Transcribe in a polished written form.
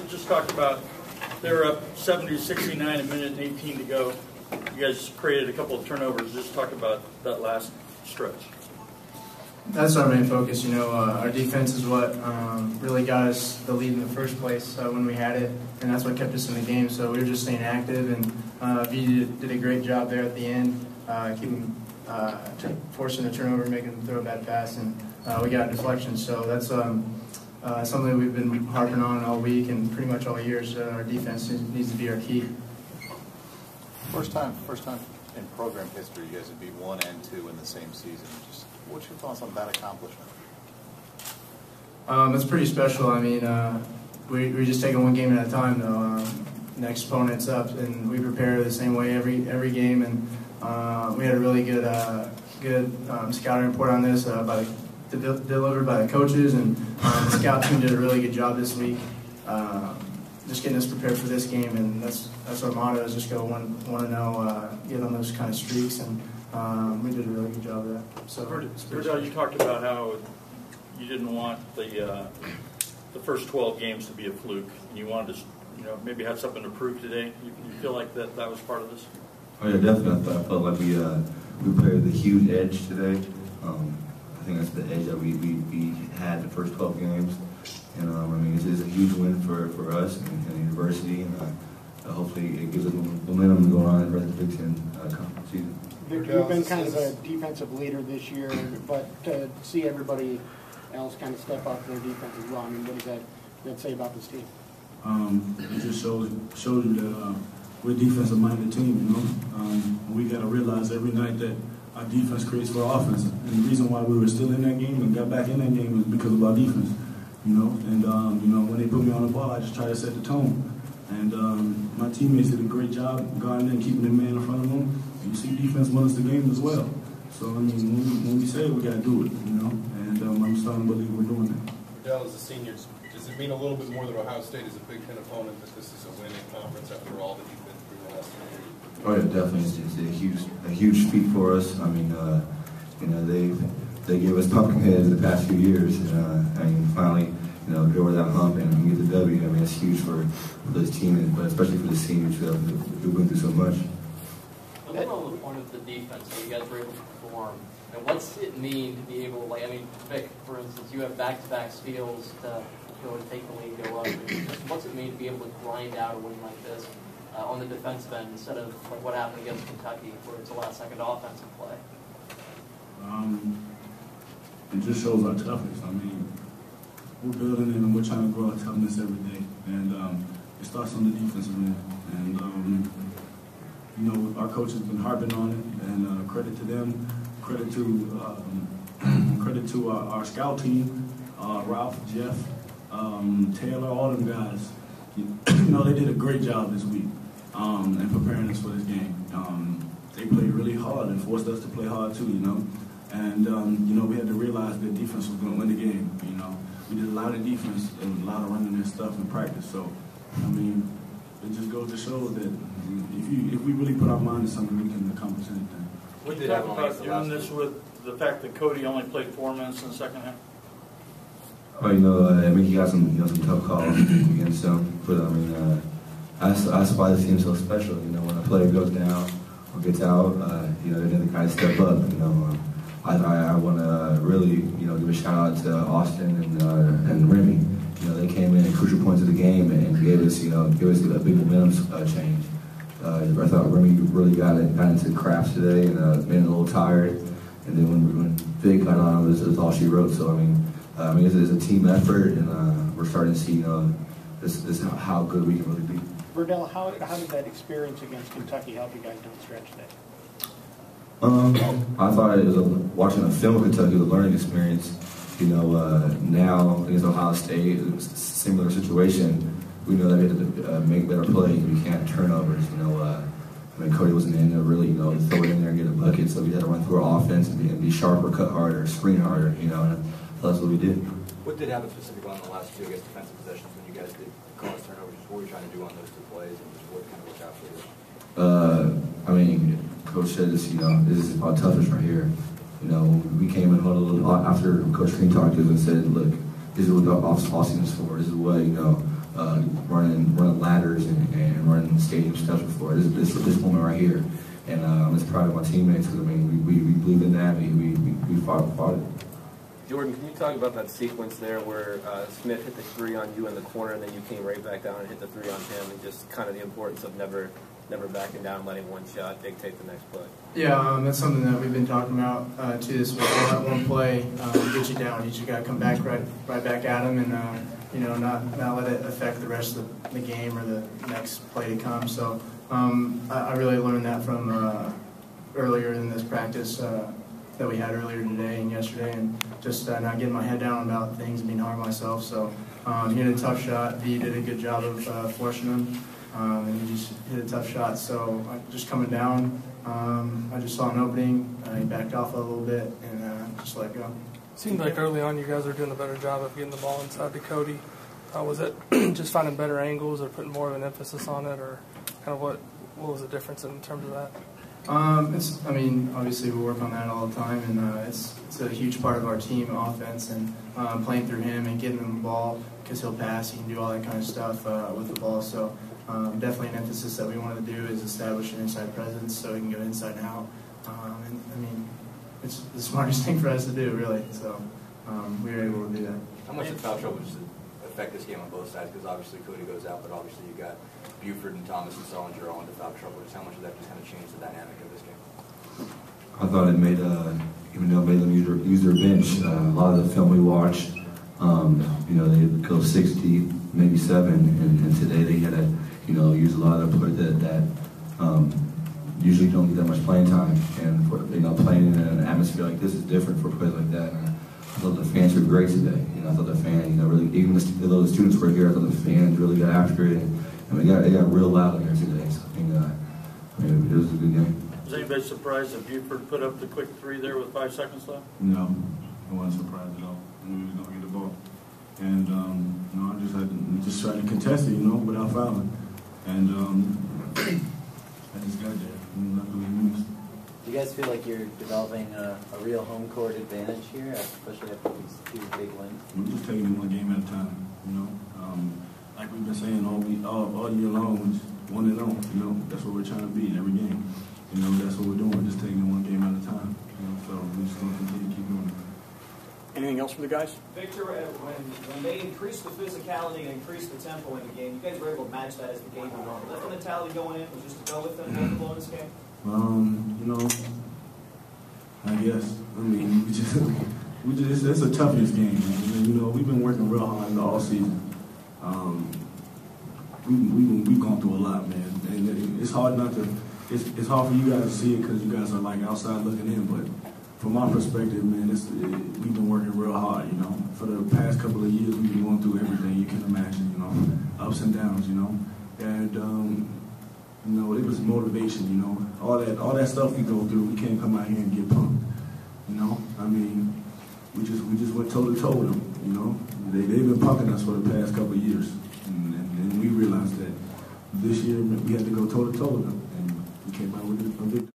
just talk about, they were up 70-69, a minute and 18 to go. You guys created a couple of turnovers. Just talk about that last stretch. That's our main focus. Our defense is what really got us the lead in the first place when we had it, and that's what kept us in the game. So we were just staying active, and V did a great job there at the end, keeping forcing a turnover, making them throw a bad pass, and we got a deflection. So that's something we've been harping on all week and pretty much all year. So our defense needs to be our key. First time in program history you guys would be 1 and 2 in the same season. Just what's your thoughts on that accomplishment? It's pretty special. I mean, we're just taking one game at a time, though. Next opponent's up, and we prepare the same way every game. And we had a really good scouting report on this delivered by the coaches, and the scout team did a really good job this week. Just getting us prepared for this game, and that's our motto, is just go 1-0, get on those kind of streaks, and we did a really good job of that. So, Verdell, you talked about how you didn't want the first 12 games to be a fluke, and you wanted to, maybe have something to prove today. You feel like that was part of this? Oh yeah, definitely. I felt like we played with a huge edge today. I think that's the edge that we had the first 12 games. And I mean, it's a huge win for us and the university, and hopefully it gives us momentum going on in the rest of the Big Ten conference season. You've been kind of a defensive leader this year, but to see everybody else kind of step up their defense as well, I mean, what does that say about this team? It just shows you that we're a defensive-minded team, we got to realize every night that our defense creates for our offense. And the reason why we were still in that game and got back in that game was because of our defense. When they put me on the ball, I just try to set the tone. And my teammates did a great job guarding and keeping the man in front of them. And you see defense won us the game as well. So, I mean, when we say it, we got to do it, And I'm starting to believe we're doing that. Verdell, as a senior, does it mean a little bit more that Ohio State is a Big Ten opponent, that this is a winning conference after all that you've been through the last 3 years? Oh yeah, definitely. It's a huge feat for us. I mean, they gave us pumpkin heads the past few years, and finally, get over that hump and get the W. I mean, it's huge for this team, but especially for the seniors who went through so much. A little on the point of the defense that you guys were able to perform, and what's it mean to be able, Vic, for instance, you have back-to-back steals to go and take the lead, go up. What's it mean to be able to grind out a win like this on the defensive end instead of what happened against Kentucky, where it's a last-second offensive play? It just shows our toughness. I mean, we're building it and we're trying to grow our toughness every day. And it starts on the defensive end. And, our coach has been harping on it, and credit to them, credit to our scout team, Ralph, Jeff, Taylor, all them guys. They did a great job this week in preparing us for this game. They played really hard and forced us to play hard too, And, we had to realize that defense was going to win the game, We did a lot of defense and a lot of running and stuff in practice. So, I mean, it just goes to show that if we really put our mind to something, we can accomplish anything. Would you talk about doing this with the fact that Cody only played 4 minutes in the second half? Oh, I mean, he got some tough calls against him. But, I mean, that's why this team's so special. When a player goes down or gets out, they need to kind of step up, I want to really, give a shout out to Austin and Remy. They came in at crucial points of the game and gave us a big momentum change. I thought Remy really got into crafts today and made it a little tired. And then when Vic got on, it was all she wrote. So I mean, it's a team effort, and we're starting to see this how good we can really be. Verdell, how did that experience against Kentucky help you guys down the stretch today? I thought it was watching a film of Kentucky was a learning experience. Now against Ohio State, it was a similar situation. We know that we have to make better plays. We can't have turnovers. I mean, Cody wasn't in there really, throw it in there and get a bucket. So we had to run through our offense and be sharper, cut harder, screen harder. And that's what we did. What did happen specifically on the last 2 against defensive possessions when you guys did cause turnovers? What were you trying to do on those 2 plays, and just what kind of worked out for you? I mean, Coach said this. This is about toughness right here. We came and huddled after Coach Green talked to us and said, look, this is what the off-season is for. This is what, running ladders and running stadium stuff before. This moment right here. And I'm just proud of my teammates because, I mean, we believe in that. We fought it. Jordan, can you talk about that sequence there where Smith hit the three on you in the corner and then you came right back down and hit the three on him, and just kind of the importance of never backing down, letting one shot dictate the next play? Yeah, that's something that we've been talking about too. This one play get you down. You just got to come back right back at him, and not let it affect the rest of the game or the next play to come. So I really learned that from earlier in this practice that we had earlier today and yesterday, and just not getting my head down about things and being hard on myself. So he hit a tough shot. V did a good job of forcing him, and he just hit a tough shot. So just coming down, I just saw an opening. He backed off a little bit and just let go. Seemed like early on you guys were doing a better job of getting the ball inside to Cody. Was it just finding better angles or putting more of an emphasis on it, or kind of what was the difference in terms of that? Obviously we work on that all the time, and it's a huge part of our team offense, and playing through him and getting him the ball because he'll pass, he can do all that kind of stuff with the ball. So definitely an emphasis that we wanted to do is establish an inside presence so he can go inside and out. It's the smartest thing for us to do, really. So we were able to do that. How much did foul trouble just affect this game on both sides? Because obviously Cody goes out, but obviously you got Buford and Thomas and Solinger all into foul trouble. Just how much of that just kind of changed the dynamic of this game? I thought it made, even though it made them use their bench, a lot of the film we watched, they go 6 deep, maybe 7, and today they had to, use a lot of the players that usually don't get that much playing time, and playing in an atmosphere like this is different for players like that. And I thought the fans were great today. I thought the fans, really, even though the students were here, I thought the fans really got after it, and it got real loud in here today. So it was a good game. Was anybody surprised that Buford put up the quick 3 there with 5 seconds left? No, I wasn't surprised at all. I knew he was going to get the ball. And, I just tried to contest it, without fouling. And I just got there. Do you guys feel like you're developing a real home court advantage here, especially after these 2 big wins? We're just taking it one game at a time, Like we've been saying all year long, just 1-0, that's what we're trying to be every game. That's what we're doing, just taking it one game at a time. So we're just going to continue to keep doing it. Anything else for the guys? Victor, when they increased the physicality and increased the tempo in the game, you guys were able to match that as the game went on. Was that the mentality going in? Was just to go with them, hold the blow in this game? I guess. It's a toughness game, man. We've been working real hard all season. We've gone through a lot, man. And it's hard not to. It's hard for you guys to see it because you guys are like outside looking in, but from my perspective, man, we've been working real hard, For the past couple of years, we've been going through everything you can imagine, ups and downs, And, it was motivation, All that stuff we go through, we can't come out here and get punked, We just went toe-to-toe with them, They've been punking us for the past couple of years. And we realized that this year we had to go toe-to-toe with them. And we came out with a victory.